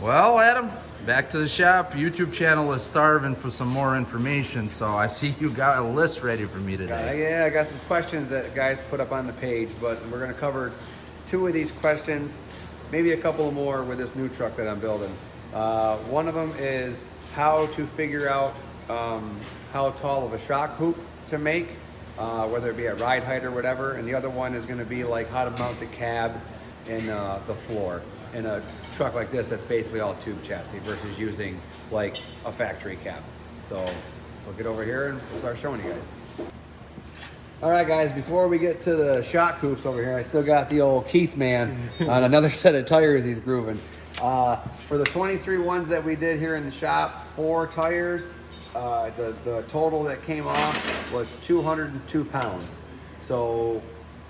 Well, Adam, back to the shop. YouTube channel is starving for some more information, so I see you got a list ready for me today. Yeah, I got some questions that guys put up on the page, but we're gonna cover 2 of these questions, maybe a couple more with this new truck that I'm building. One of them is how to figure out how tall of a shock hoop to make, whether it be a ride height or whatever, and the other one is gonna be like how to mount the cab and the floor in a truck like this that's basically all tube chassis versus using like a factory cab. So we'll get over here and we'll start showing you guys. All right, guys, before we get to the shock hoops over here, I still got the old Keith man on another set of tires he's grooving. For the 23 ones that we did here in the shop, 4 tires, the total that came off was 202 pounds. So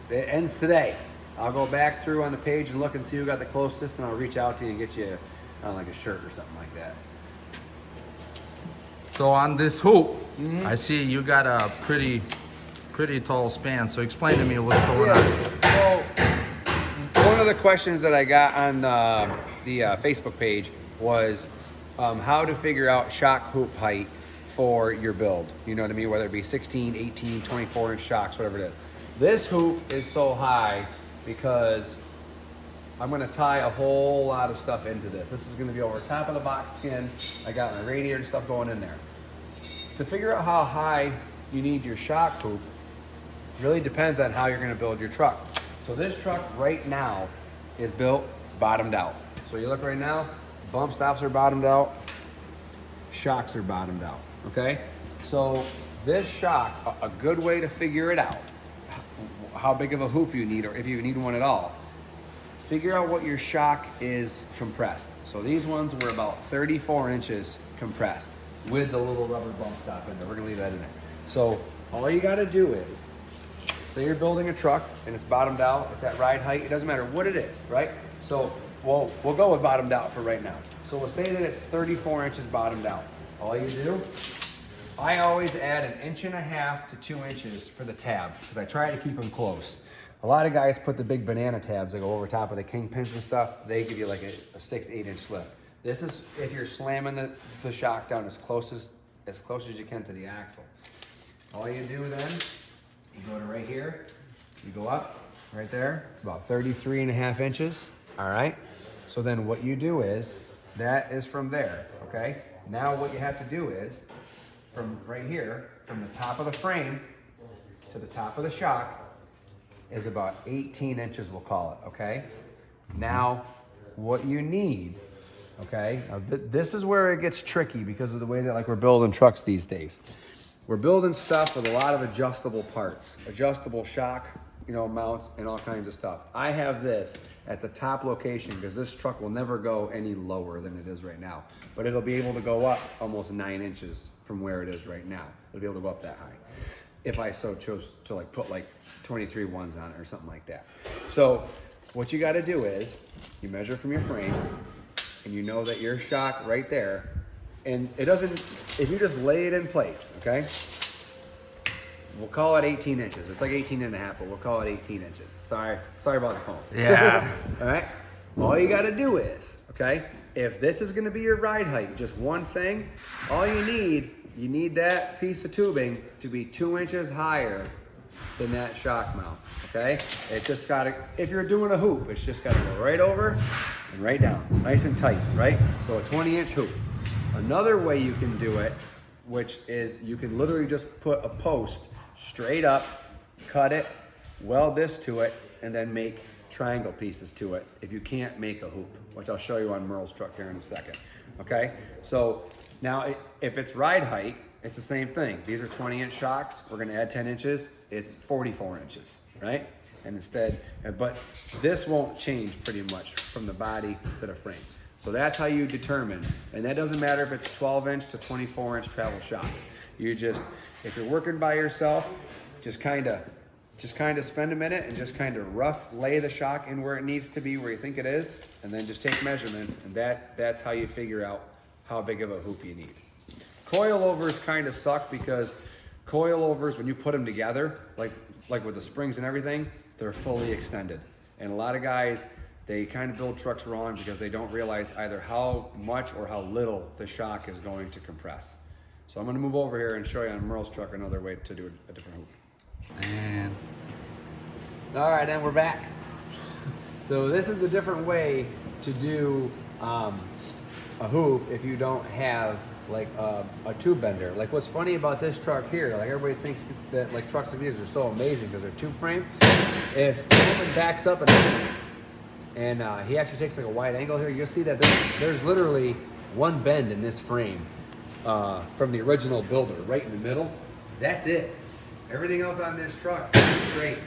it ends today. I'll go back through on the page and look and see who got the closest, and I'll reach out to you and get you like a shirt or something like that. So on this hoop, I see you got a pretty tall span. So explain to me what's going on. Well, one of the questions that I got on the Facebook page was how to figure out shock hoop height for your build. You know what I mean? Whether it be 16, 18, 24-inch shocks, whatever it is. This hoop is so high because I'm gonna tie a whole lot of stuff into this. This is gonna be over top of the box skin. I got my radiator and stuff going in there. To figure out how high you need your shock hoop really depends on how you're gonna build your truck. So this truck right now is built bottomed out. So you look right now, bump stops are bottomed out, shocks are bottomed out, okay? So this shock, a good way to figure it out, how big of a hoop you need, or if you need one at all, figure out what your shock is compressed. So these ones were about 34 inches compressed with the little rubber bump stop in there. We're gonna leave that in there. So all you gotta do is, say you're building a truck and it's bottomed out, it's at ride height, it doesn't matter what it is, right? So we'll go with bottomed out for right now. So we'll say that it's 34 inches bottomed out. All you do, I always add 1.5 to 2 inches for the tab because I try to keep them close. A lot of guys put the big banana tabs that go over top of the kingpins and stuff. They give you like a 6-8 inch lift. This is if you're slamming the shock down as close as you can to the axle. All you do then, you go to right here, you go up right there. It's about 33.5 inches. All right. So then what you do is, that is from there. Okay. Now what you have to do is, from right here, from the top of the frame to the top of the shock is about 18 inches, we'll call it, okay? Now, what you need, okay? Now this is where it gets tricky because of the way that like we're building trucks these days. We're building stuff with a lot of adjustable parts, adjustable shock, mounts and all kinds of stuff. I have this at the top location because this truck will never go any lower than it is right now, but it'll be able to go up almost 9 inches from where it is right now. It'll be able to go up that high if I so chose to like put like 23 ones on it or something like that. So what you got to do is you measure from your frame and you know that your shock right there, and it doesn't, if you just lay it in place, okay? We'll call it 18 inches. It's like 18.5, but we'll call it 18 inches. Sorry about the phone. Yeah. All right. All you got to do is, okay, if this is going to be your ride height, just one thing, all you need that piece of tubing to be 2 inches higher than that shock mount, okay? It just got to, if you're doing a hoop, it's just got to go right over and right down, nice and tight, right? So a 20-inch hoop. Another way you can do it, which is you can literally just put a post straight up, cut it, weld this to it, and then make triangle pieces to it if you can't make a hoop, which I'll show you on Merle's truck here in a second, okay? So now if it's ride height, it's the same thing. These are 20-inch shocks. We're gonna add 10 inches. It's 44 inches, right? And instead, but this won't change pretty much from the body to the frame. So that's how you determine, and that doesn't matter if it's 12-inch to 24-inch travel shocks. You just, if you're working by yourself, just kind of spend a minute and just kind of rough lay the shock in where it needs to be, where you think it is, and then just take measurements, and that's how you figure out how big of a hoop you need. Coilovers kind of suck because coilovers, when you put them together, like with the springs and everything, they're fully extended. And a lot of guys, they kind of build trucks wrong because they don't realize either how much or how little the shock is going to compress. So I'm gonna move over here and show you on Merle's truck another way to do a different hoop. And All right, and we're back. So this is a different way to do a hoop if you don't have like a tube bender. Like what's funny about this truck here, like everybody thinks that like trucks like these are so amazing because they're tube frame. If someone backs up and he actually takes like a wide angle here, you'll see that there's literally one bend in this frame from the original builder, right in the middle. That's it. Everything else on this truck is straight.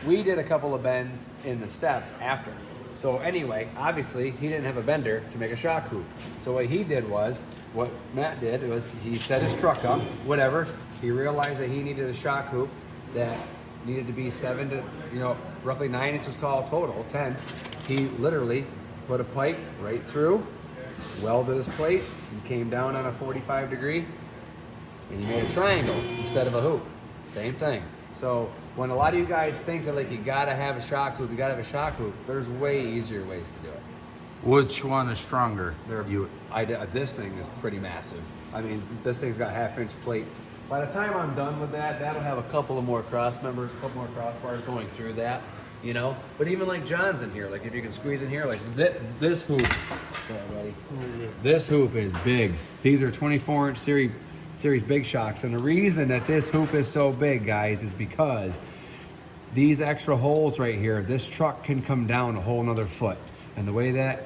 We did a couple of bends in the steps after. So anyway, obviously he didn't have a bender to make a shock hoop. So what he did was, what Matt did was he set his truck up, whatever. He realized that he needed a shock hoop that needed to be 7 to, roughly 9 inches tall total, 10. He literally put a pipe right through, welded his plates, and came down on a 45 degree, and he made a triangle instead of a hoop. Same thing. So when a lot of you guys think that like you gotta have a shock hoop, there's way easier ways to do it. which one is stronger? This thing is pretty massive. I mean, this thing's got 1/2-inch plates. By the time I'm done with that, that'll have a couple of more cross members, a couple more crossbars going through that, But even like John's in here, like if you can squeeze in here, like this hoop. Sorry, buddy. This hoop is big. These are 24-inch series big shocks, and the reason that this hoop is so big, guys, is because these extra holes right here, this truck can come down a whole nother foot. And the way that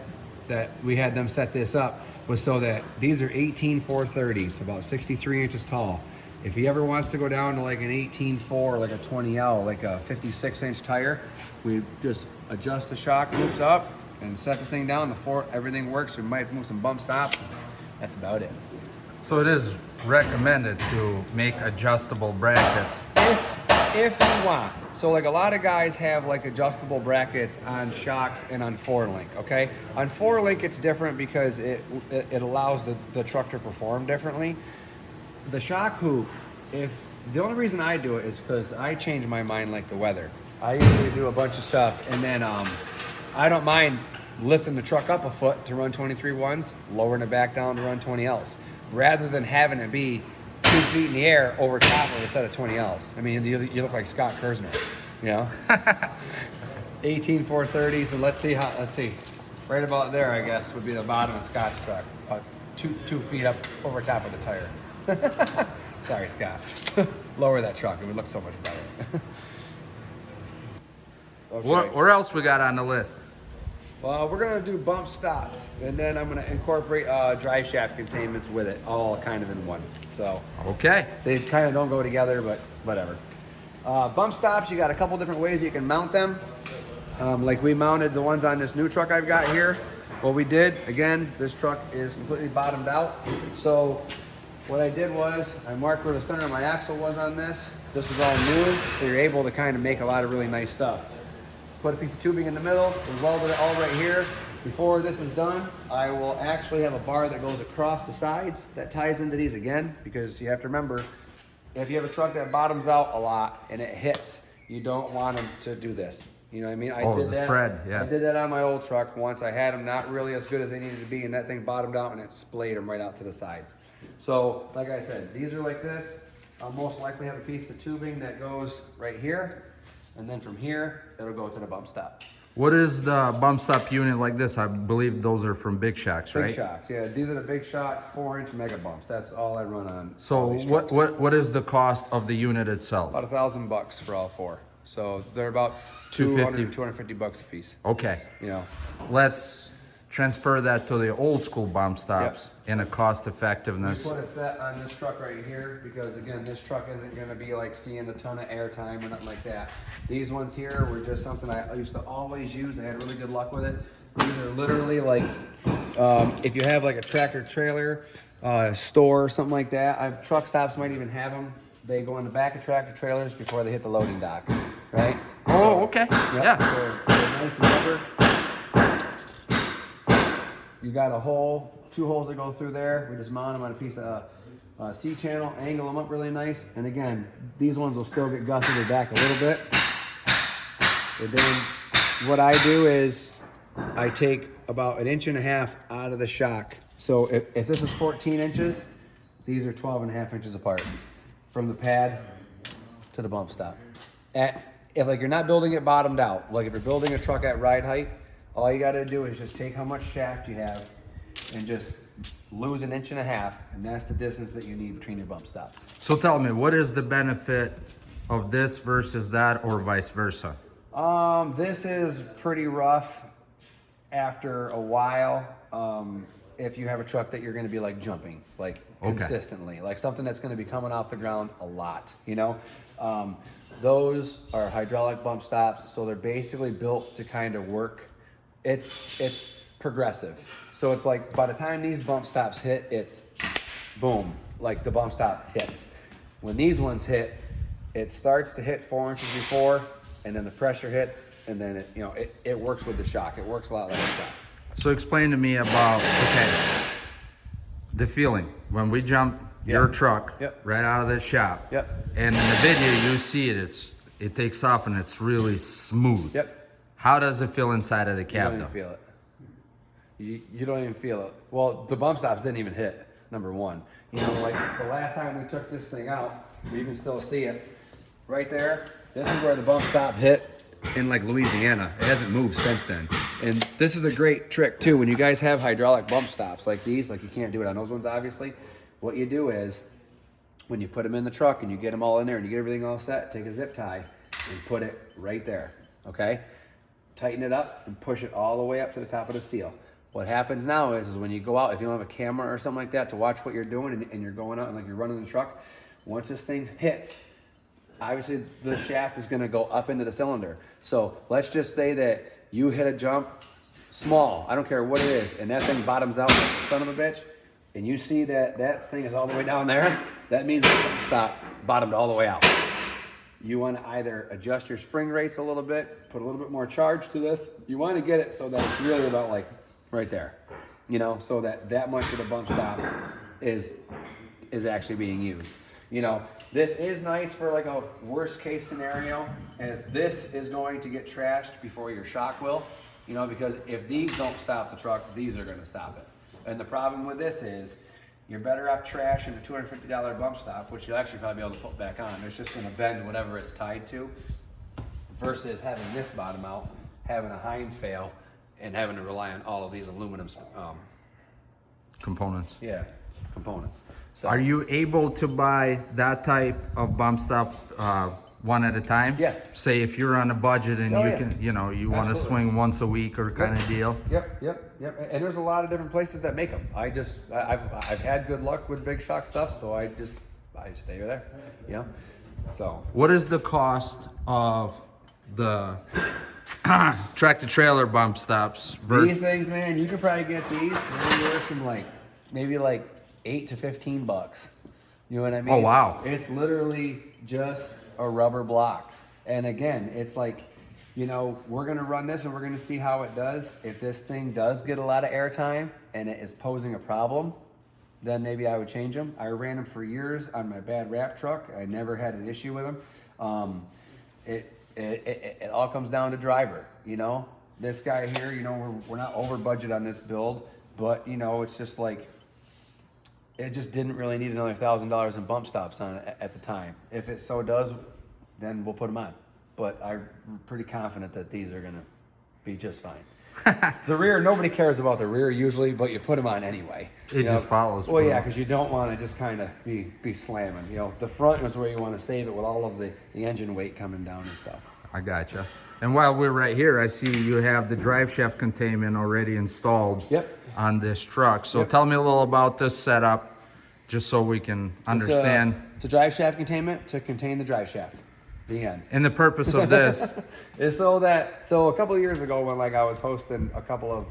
we had them set this up was so that these are 18-430s, about 63 inches tall. If he ever wants to go down to like an 18-4, like a 20L, like a 56-inch tire, we just adjust the shock loops up and set the thing down. Everything works. We might move some bump stops. That's about it. So it is recommended to make adjustable brackets. If you want. So like a lot of guys have like adjustable brackets on shocks and on 4-link, okay? On 4-link it's different because it allows the truck to perform differently. The shock hoop, the only reason I do it is because I change my mind like the weather. I usually do a bunch of stuff and then I don't mind lifting the truck up a foot to run 23-1s, lowering it back down to run 20Ls, rather than having it be 2 feet in the air over top of a set of 20Ls. I mean, you look like Scott Kersner, 18-430s, and let's see, right about there, I guess, would be the bottom of Scott's truck, about 2 feet up over top of the tire. Sorry, Scott. Lower that truck, it would look so much better. Okay. What else we got on the list? Well, we're gonna do bump stops, and then I'm gonna incorporate drive shaft containments with it, all kind of in one. So Okay. they kind of don't go together, but whatever. Bump stops, you got a couple different ways you can mount them. Like we mounted the ones on this new truck I've got here. What we did, again, this truck is completely bottomed out. So what I did was I marked where the center of my axle was on this. This was all new, so you're able to kind of make a lot of really nice stuff. Put a piece of tubing in the middle, we welded it all right here. Before this is done, I will actually have a bar that goes across the sides that ties into these again, because you have to remember, if you have a truck that bottoms out a lot and it hits, you don't want them to do this. You know what I mean? I did that on my old truck once. I had them not really as good as they needed to be, and that thing bottomed out and it splayed them right out to the sides. So, like I said, these are like this. I'll most likely have a piece of tubing that goes right here, and then from here, it'll go to the bump stop. What is the bump stop unit like this? I believe those are from Big Shocks, right? Big Shocks, yeah. These are the Big Shock 4-inch mega bumps. That's all I run on. So what is the cost of the unit itself? About $1,000 for all 4. So they're about $250 a piece. Okay. Let's transfer that to the old school bump stops in a cost effectiveness. We put a set on this truck right here because, again, this truck isn't going to be like seeing a ton of airtime or nothing like that. These ones here were just something I used to always use. I had really good luck with it. These are literally like, if you have like a tractor trailer store or something like that, truck stops might even have them. They go in the back of tractor trailers before they hit the loading dock, right? Oh, okay. Yep. Yeah. So they're nice and rubber. You got a hole, 2 holes that go through there. We just mount them on a piece of C-channel, angle them up really nice. And again, these ones will still get gusseted back a little bit. And then what I do is I take about 1.5 inches out of the shock. So if this is 14 inches, these are 12.5 inches apart from the pad to the bump stop. If like you're not building it bottomed out, like if you're building a truck at ride height, all you gotta do is just take how much shaft you have and just lose 1.5 inches, and that's the distance that you need between your bump stops. So tell me, what is the benefit of this versus that, or vice versa? This is pretty rough after a while. If you have a truck that you're going to be like jumping, like consistently, like something that's going to be coming off the ground a lot, you know? Those are hydraulic bump stops, so they're basically built to kind of work. It's progressive. So it's like by the time these bump stops hit, it's boom, like the bump stop hits. When these ones hit, it starts to hit 4 inches before, and then the pressure hits, and then it works with the shock. It works a lot like a shock. So explain to me about, the feeling when we jump your truck right out of the shop. And in the video you see it takes off and it's really smooth. How does it feel inside of the cab? You don't even feel it. You don't even feel it. Well, the bump stops didn't even hit, number one. You know, like the last time we took this thing out, you can still see it. Right there, this is where the bump stop hit in like Louisiana. It hasn't moved since then. And this is a great trick too. When you guys have hydraulic bump stops like these, like you can't do it on those ones obviously, what you do is when you put them in the truck and you get them all in there and you get everything all set, take a zip tie and put it right there, okay? Tighten it up and push it all the way up to the top of the seal. What happens now is when you go out, if you don't have a camera or something like that to watch what you're doing and you're going out and like you're running the truck, once this thing hits, obviously the shaft is gonna go up into the cylinder. So let's just say that you hit a jump small, I don't care what it is, and that thing bottoms out like the son of a bitch, and you see that that thing is all the way down there, that means stop bottomed all the way out. You want to either adjust your spring rates a little bit, put a little bit more charge to this. You want to get it so that it's really about like right there, you know, so that that much of the bump stop is actually being used. You know, this is nice for like a worst case scenario, as this is going to get trashed before your shock will, you know, because if these don't stop the truck, these are going to stop it. And the problem with this is you're better off trashing a $250 bump stop, which you'll actually probably be able to put back on. It's just going to bend whatever it's tied to, versus having this bottom out, having a hind fail, and having to rely on all of these aluminum components. Yeah, components. So, are you able to buy that type of bump stop one at a time? Yeah. Say if you're on a budget and can, you know, you want to swing once a week or kind of deal. Yep. And there's a lot of different places that make them. I've had good luck with big shock stuff, so I stay there, you know. So what is the cost of the tractor trailer bump stops versus these things, man? You can probably get these anywhere from like maybe like $8 to $15. You know what I mean? Oh wow! It's literally just a rubber block. And again, it's like, you know, we're gonna run this and we're gonna see how it does. If this thing does get a lot of airtime and it is posing a problem, then maybe I would change them. I ran them for years on my bad BRAP truck. I never had an issue with them. It all comes down to driver, you know? This guy here, you know, we're not over budget on this build, but you know, it's just like, it just didn't really need another $1,000 in bump stops on it at the time. If it so does, then we'll put them on. But I'm pretty confident that these are gonna be just fine. The rear, nobody cares about the rear usually, but you put them on anyway. it just follows? Well, yeah, because you don't want to just kind of be slamming. You know, the front is where you want to save it with all of the engine weight coming down and stuff. I gotcha. And while we're right here, I see you have the Driveshaft Containment already installed on this truck. So tell me a little about this setup, just so we can understand. It's a Driveshaft Containment to contain the drive shaft. The end. And the purpose of this is so a couple of years ago when like I was hosting a couple of,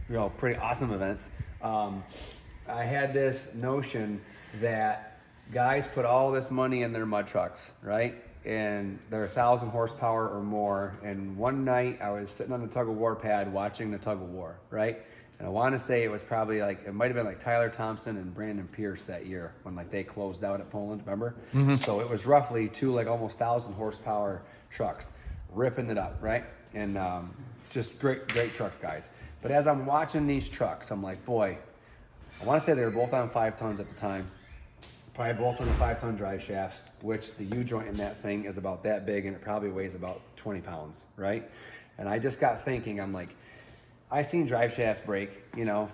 you know, pretty awesome events, I had this notion that guys put all this money in their mud trucks, right? And they're 1,000 horsepower or more. And one night I was sitting on the tug of war pad watching the tug of war, right? And I want to say it was probably like, it might have been like Tyler Thompson and Brandon Pierce that year when like they closed out at Poland, remember? So it was roughly two like almost 1,000 horsepower trucks. ripping it up, right? And just great trucks, guys. But as I'm watching these trucks, I'm like, boy, I want to say they were both on 5 tons at the time. Probably both on the 5-ton drive shafts, which the U-joint in that thing is about that big and it probably weighs about 20 pounds, right? And I just got thinking, I'm like, I've seen drive shafts break, you know,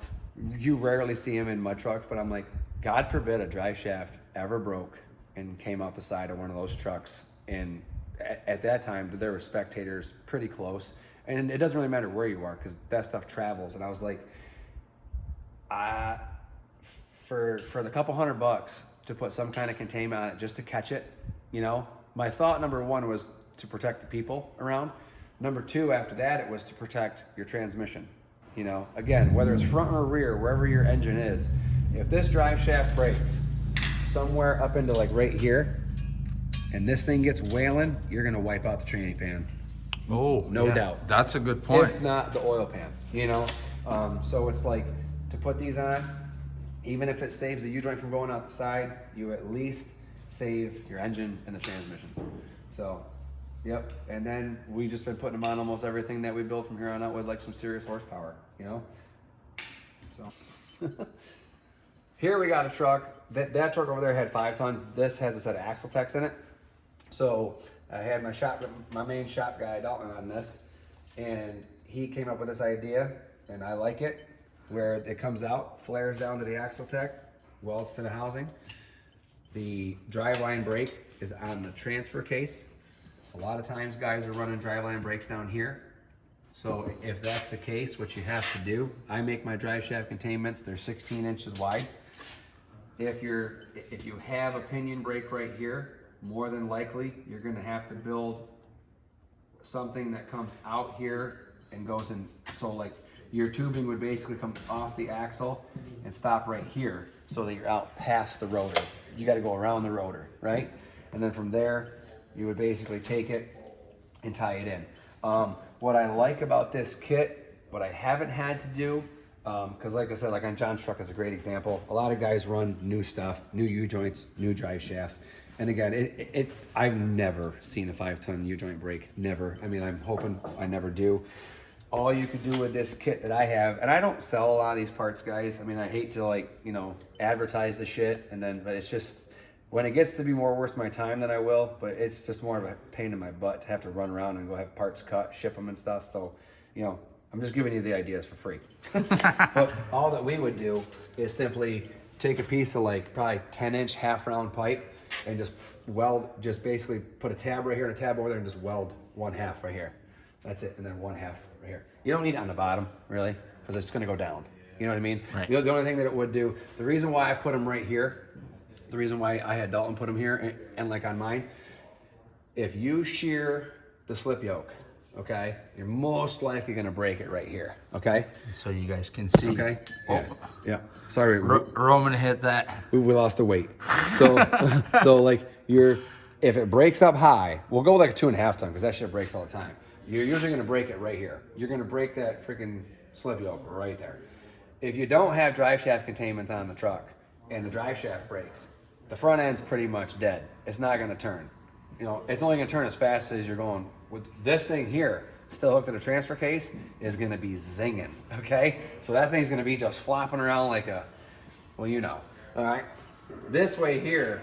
you rarely see them in mud trucks, but I'm like, God forbid a drive shaft ever broke and came out the side of one of those trucks. And at that time, there were spectators pretty close. And it doesn't really matter where you are because that stuff travels. And I was like, for the couple $100 to put some kind of containment on it just to catch it, you know, my thought number one was to protect the people around. Number two, after that, it was to protect your transmission. You know, again, whether it's front or rear, wherever your engine is, if this drive shaft breaks somewhere up into like right here, and this thing gets wailing, you're gonna wipe out the tranny pan. Oh, no yeah, doubt. That's a good point. If not the oil pan, you know? So it's like, to put these on, even if it saves the U-joint from going out the side, you at least save your engine and the transmission. So, yep. And then we just been putting them on almost everything that we build from here on out with like some serious horsepower, you know? So, here we got a truck. That truck over there had 5 tons. This has a set of axle techs in it. So I had my main shop guy, Dalton, on this, and he came up with this idea, and I like it, where it comes out, flares down to the axle tech, welds to the housing. The driveline brake is on the transfer case. A lot of times guys are running driveline brakes down here. So if that's the case, what you have to do, I make my drive shaft containments, they're 16 inches wide. If you have a pinion brake right here, more than likely you're gonna have to build something that comes out here and goes in. So like your tubing would basically come off the axle and stop right here so that you're out past the rotor. You gotta go around the rotor, right? And then from there, you would basically take it and tie it in. What I like about this kit, what I haven't had to do, because like I said, like on John's truck is a great example. A lot of guys run new stuff, new U-joints, new drive shafts. And again, I've never seen a 5-ton U-joint break, never. I mean, I'm hoping I never do. All you could do with this kit that I have, and I don't sell a lot of these parts, guys. I mean, I hate to like, you know, advertise the shit, but it's just, when it gets to be more worth my time than I will, but it's just more of a pain in my butt to have to run around and go have parts cut, ship them and stuff. So, you know, I'm just giving you the ideas for free. But all that we would do is simply take a piece of like probably 10-inch half-round pipe and just basically put a tab right here and a tab over there and just weld 1/2 right here. That's it, and then 1/2 right here. You don't need it on the bottom, really, because it's gonna go down. You know what I mean? Right. The only thing that it would do, the reason why I put them right here, the reason why I had Dalton put them here and like on mine, if you shear the slip yoke, okay, you're most likely gonna break it right here, okay? So you guys can see. Okay. Oh, Yeah. Sorry. Roman hit that. We lost the weight. So, so like if it breaks up high, we'll go with like a 2.5 ton because that shit breaks all the time. You're usually gonna break it right here. You're gonna break that freaking slip yoke right there. If you don't have drive shaft containments on the truck and the drive shaft breaks, the front end's pretty much dead. It's not gonna turn. You know, it's only gonna turn as fast as you're going. With this thing here, still hooked to the transfer case, is gonna be zinging, okay? So that thing's gonna be just flopping around like a, well, you know, all right? This way here,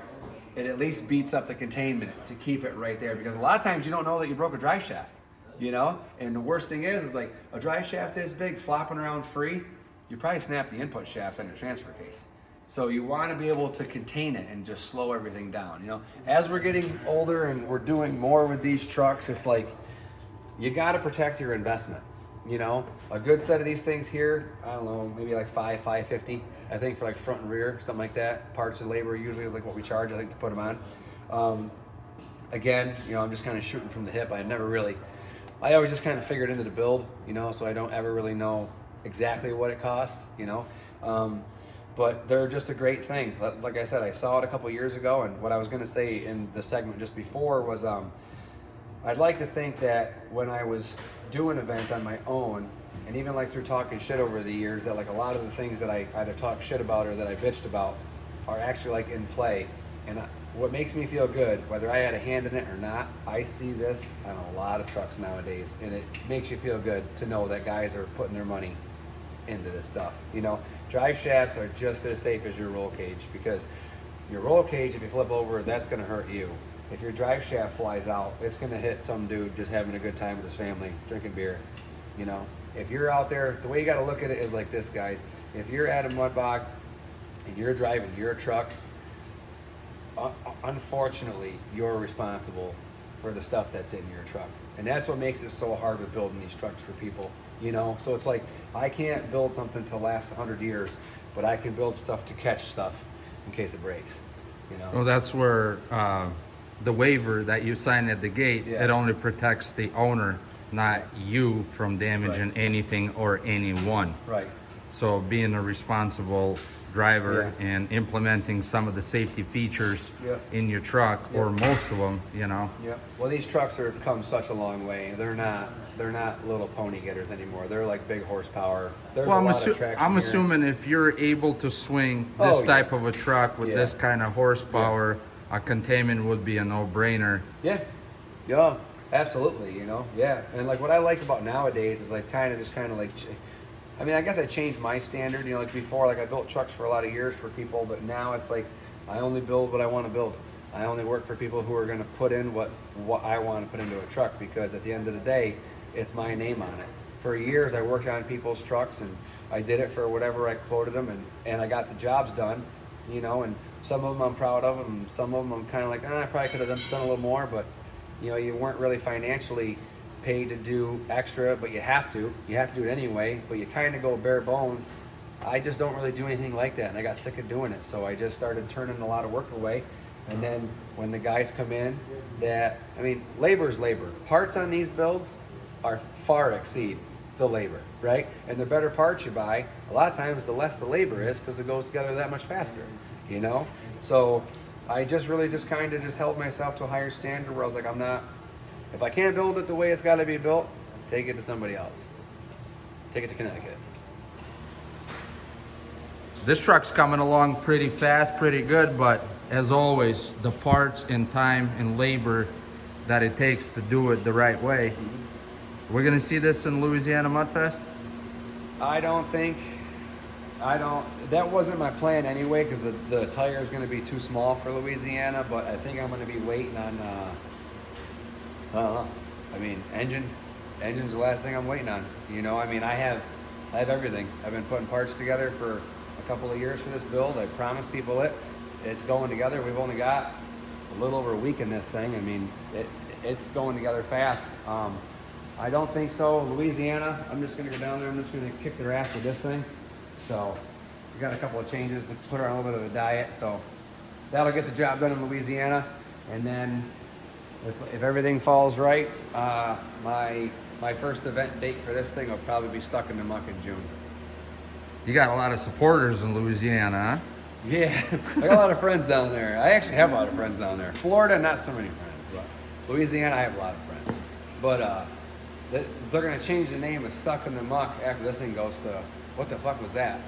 it at least beats up the containment to keep it right there, because a lot of times you don't know that you broke a drive shaft, you know? And the worst thing is like a drive shaft this big flopping around free, you probably snap the input shaft on your transfer case. So you want to be able to contain it and just slow everything down, you know? As we're getting older and we're doing more with these trucks, it's like, you got to protect your investment, you know? A good set of these things here, I don't know, maybe like $550, I think, for like front and rear, something like that. Parts and labor usually is like what we charge, I think, to put them on. Again, you know, I'm just kind of shooting from the hip. I always just kind of figured into the build, you know, so I don't ever really know exactly what it costs, you know? But they're just a great thing. Like I said, I saw it a couple years ago, and what I was gonna say in the segment just before was, I'd like to think that when I was doing events on my own, and even like through talking shit over the years, that like a lot of the things that I either talk shit about or that I bitched about are actually like in play. And what makes me feel good, whether I had a hand in it or not, I see this on a lot of trucks nowadays, and it makes you feel good to know that guys are putting their money into this stuff. You know, drive shafts are just as safe as your roll cage, because your roll cage, if you flip over, that's going to hurt you. If your drive shaft flies out, it's going to hit some dude just having a good time with his family, drinking beer. You know, if you're out there, the way you got to look at it is like this, guys. If you're at a mud bog and you're driving your truck, unfortunately, you're responsible for the stuff that's in your truck. And that's what makes it so hard with building these trucks for people, you know? So it's like, I can't build something to last 100 years, but I can build stuff to catch stuff in case it breaks, you know? Well, that's where the waiver that you sign at the gate, it only protects the owner, not you, from damaging anything or anyone. Right. So being a responsible driver and implementing some of the safety features in your truck, or most of them, you know. Well, these trucks have come such a long way. They're not little pony getters anymore. They're like big horsepower. There's a lot of traction I'm here. assuming if you're able to swing this type of a truck with this kind of horsepower, a containment would be a no-brainer. Yeah, absolutely, you know, And like what I like about nowadays is like kind of like, I mean, I guess I changed my standard, you know, like before, like I built trucks for a lot of years for people, but now it's like, I only build what I want to build. I only work for people who are going to put in what I want to put into a truck, because at the end of the day, it's my name on it. For years, I worked on people's trucks, and I did it for whatever I quoted them, and I got the jobs done, you know, and some of them I'm proud of, and some of them I'm kind of like, I probably could have done a little more, but, you know, you weren't really financially paid to do extra, but you have to do it anyway, but you kind of go bare bones. I just don't really do anything like that, and I got sick of doing it, so I just started turning a lot of work away. And then when the guys come in, that, I mean, labor's labor. Parts on these builds are far exceed the labor, right? And the better parts you buy, a lot of times the less the labor is, because it goes together that much faster, you know? So I just really just kind of just held myself to a higher standard where I was like, if I can't build it the way it's got to be built, take it to somebody else. Take it to Connecticut. This truck's coming along pretty fast, pretty good, but as always, the parts and time and labor that it takes to do it the right way. We're gonna see this in Louisiana Mudfest? That wasn't my plan anyway, because the tire is going to be too small for Louisiana, but I think I'm going to be waiting on, I don't know. I mean, engine's the last thing I'm waiting on. You know, I mean, I have everything. I've been putting parts together for a couple of years for this build. I promised people it's going together. We've only got a little over a week in this thing. I mean, it's going together fast. I don't think so. Louisiana, I'm just going to go down there. I'm just going to kick their ass with this thing. So we got a couple of changes to put her on a little bit of a diet. So that'll get the job done in Louisiana. And then if everything falls right, my first event date for this thing will probably be stuck in the muck in June. You got a lot of supporters in Louisiana, huh? Yeah, I got a lot of friends down there. I actually have a lot of friends down there. Florida, not so many friends, but Louisiana, I have a lot of friends. But they're gonna change the name of Stuck in the Muck after this thing goes to, what the fuck was that?